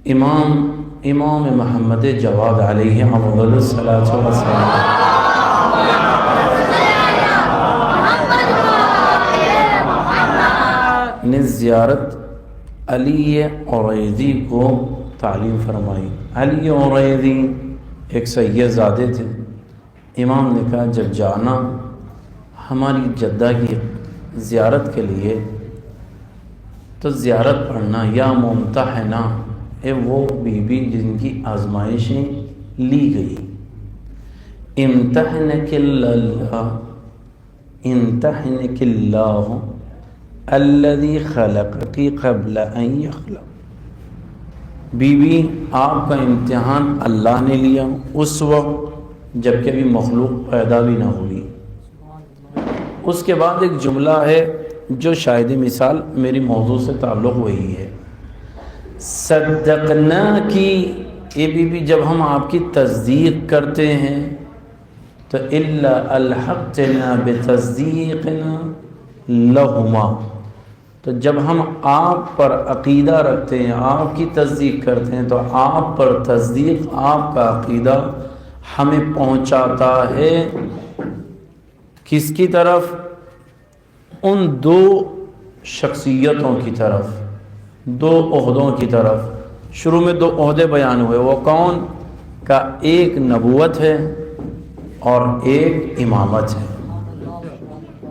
امام محمد جواد علیہ افضل الصلاۃ والسلام نے زیارت علی اوریزی کو تعلیم فرمائی۔ علی اوریزی ایک سید زادے تھے۔ امام نے کہا جب جانا ہماری جدہ کی زیارت کے لیے تو زیارت پڑھنا یا ممتحنہ وہ بی بی جن کی آزمائشیں لی گئی۔ امتحنک اللہ الذی خلقکی قبل ان یخلق۔ بی بی آپ کا امتحان اللہ نے لیا اس وقت جب کہ ابھی مخلوق پیدا بھی نہ ہوئی۔ اس کے بعد ایک جملہ ہے جو شاہد مثال میری موضوع سے تعلق وہی ہے، صدقنا کی اے بی بی جب ہم آپ کی تصدیق کرتے ہیں تو الا الحقنا بتصدیقنا لہما، تو جب ہم آپ پر عقیدہ رکھتے ہیں، آپ کی تصدیق کرتے ہیں تو آپ پر تصدیق، آپ کا عقیدہ ہمیں پہنچاتا ہے کس کی طرف؟ ان دو شخصیتوں کی طرف، دو عہدوں کی طرف۔ شروع میں دو عہدے بیان ہوئے، وہ کون کا؟ ایک نبوت ہے اور ایک امامت ہے۔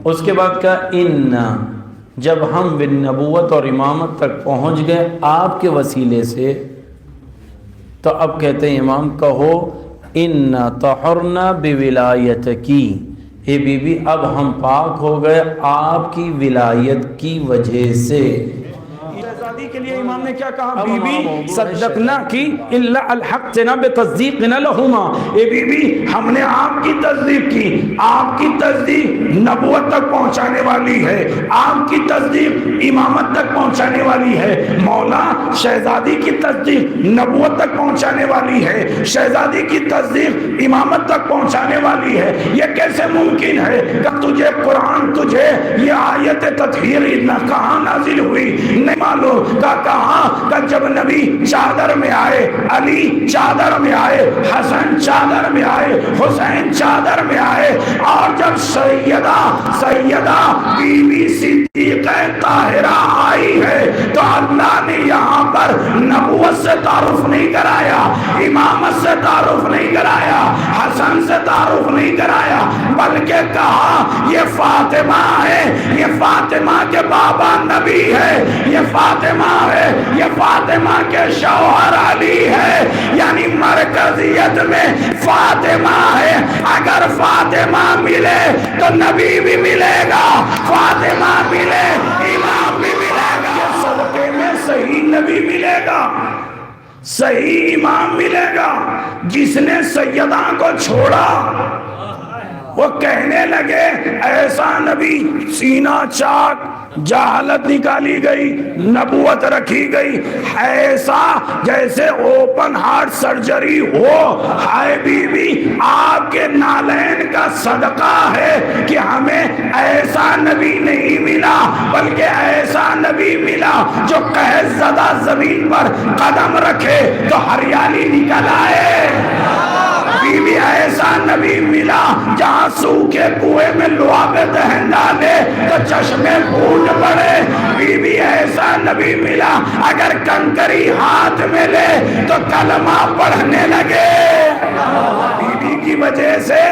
اس کے بعد کا ان، جب ہم نبوت اور امامت تک پہنچ گئے آپ کے وسیلے سے تو اب کہتے ہیں امام کہو ان طہرنا بولایت کی، اے بی بی اب ہم پاک ہو گئے آپ کی ولایت کی وجہ سے۔ شہزادی کے لیے امام نے کیا کہا؟ بی بی صدقنا کی الا الحقنا بتصدیقنا لہما، اے بی بی ہم نے آپ کی تصدیق کی، آپ کی تصدیق نبوت تک پہنچانے والی ہے، آپ کی تصدیق امامت تک پہنچانے والی ہے۔ مولا شہزادی کی تصدیق نبوت تک پہنچانے والی ہے، شہزادی کی تصدیق امامت تک پہنچانے والی ہے، یہ کیسے ممکن ہے کہ تجھے قرآن، تجھے یہ آیت تطہیر کہاں نازل ہوئی نہیں معلوم، کہاں کہ جب نبی چادر میں آئے، علی چادر میں آئے، حسن چادر میں آئے، حسین چادر میں آئے، اور جب سیدہ بی بی صدیقہ طاہرہ آئی ہے تو اللہ نے یہاں پر نبوت سے تعارف نہیں کرایا، امامت سے تعارف نہیں کرایا، حسن سے تعارف نہیں کرایا، بلکہ کہا یہ فاطمہ ہے، یہ فاطمہ کے بابا نبی ہے، یہ فاطمہ ہے، یہ فاطمہ کے شوہر علی ہے، یعنی مرکزیت میں فاطمہ ہے۔ اگر فاطمہ ملے تو نبی بھی ملے گا، فاطمہ ملے امام بھی ملے گا، یہ صدقے میں صحیح نبی ملے گا، صحیح امام ملے گا۔ جس نے سیدہ کو چھوڑا وہ کہنے لگے ایسا نبی، سینہ چاک، جہالت نکالی گئی، نبوت رکھی گئی، ایسا جیسے اوپن ہارٹ سرجری ہو۔ ہائے بی بی آپ کے نالین کا صدقہ ہے کہ ہمیں ایسا نبی نہیں ملا، بلکہ ایسا نبی ملا جو قحط زدہ زمین پر قدم رکھے تو ہریالی نکل آئے۔ بی بی ایسا نبی ملا جہاں سوکھے کنویں میں لعاب دہن ڈالے تو چشمے پھوٹ پڑے۔ بی بی ایسا نبی ملا اگر کنکری ہاتھ میں لے تو کلمہ پڑھنے لگے۔ بی بی کی وجہ سے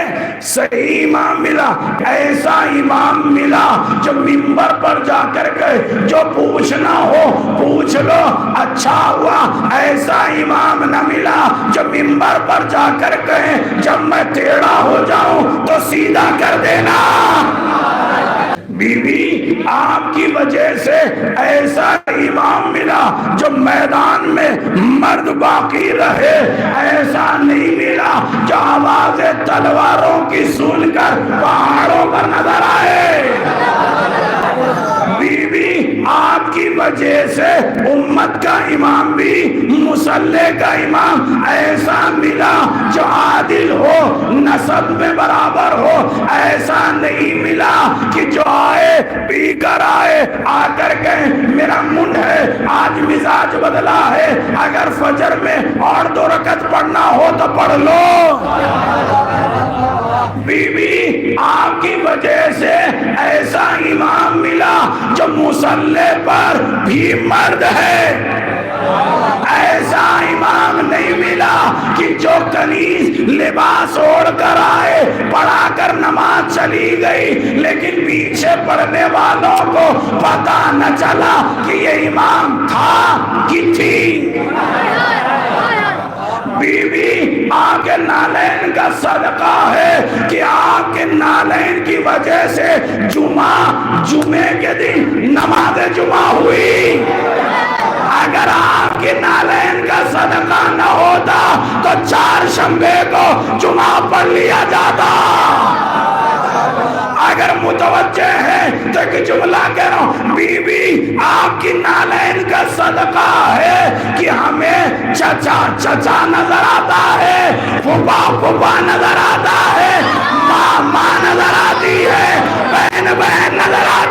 صحیح امام ملا، ایسا امام ملا جو منبر پر جا کر کے جو پوچھنا ہو پوچھ لو، اچھا ہوا ایسا امام نہ ملا جو منبر پر جا کر کہے جب میں ٹیڑھا ہو جاؤں تو سیدھا کر دینا۔ بی بی آپ کی وجہ سے ایسا امام ملا جو میدان میں مرد باقی رہے، ایسا نہیں ملا جو آوازیں تلواروں کی سن کر پہاڑوں پر نظر آئے۔ بی بی آپ کی وجہ سے امت کا امام بھی، مصلی کا امام ایسا ملا جو عادل ہو، نسب میں برابر ہو، ایسا نہیں ملا ملا کہ جو آئے پی کر آئے، آ کر کہیں میرا منڈ ہے آج مزاج بدلا ہے، اگر فجر میں اور 2 رکعت پڑھنا ہو تو پڑھ لو۔ بی بی آپ کی وجہ سے ایسا امام ملا جو مصلی پر بھی مرد ہے، ایسا امام نہیں ملا کہ جو کنیز لباس اوڑھ کر آئے، پڑھا کر نماز چلی گئی لیکن پیچھے پڑھنے والوں کو پتہ نہ چلا کہ یہ امام تھا کہ تھی۔ بی بی آپ کے نالین کا صدقہ ہے کہ آپ کے نالین کی وجہ سے جمعے کے دن نماز جمعہ ہوئی۔ اگر آپ کے نالین کا صدقہ نہ ہوتا تو 4 شنبے کو جمعہ پڑھ لیا جاتا۔ اگر متوجہ ہے تو ایک جملہ کہہ رہا ہوں، بی بی آپ کی نالین کا صدقہ ہے کہ ہمیں چچا نظر آتا ہے، پھوپھا نظر آتا ہے، ماں نظر آتی ہے، بہن نظر آتی ہے۔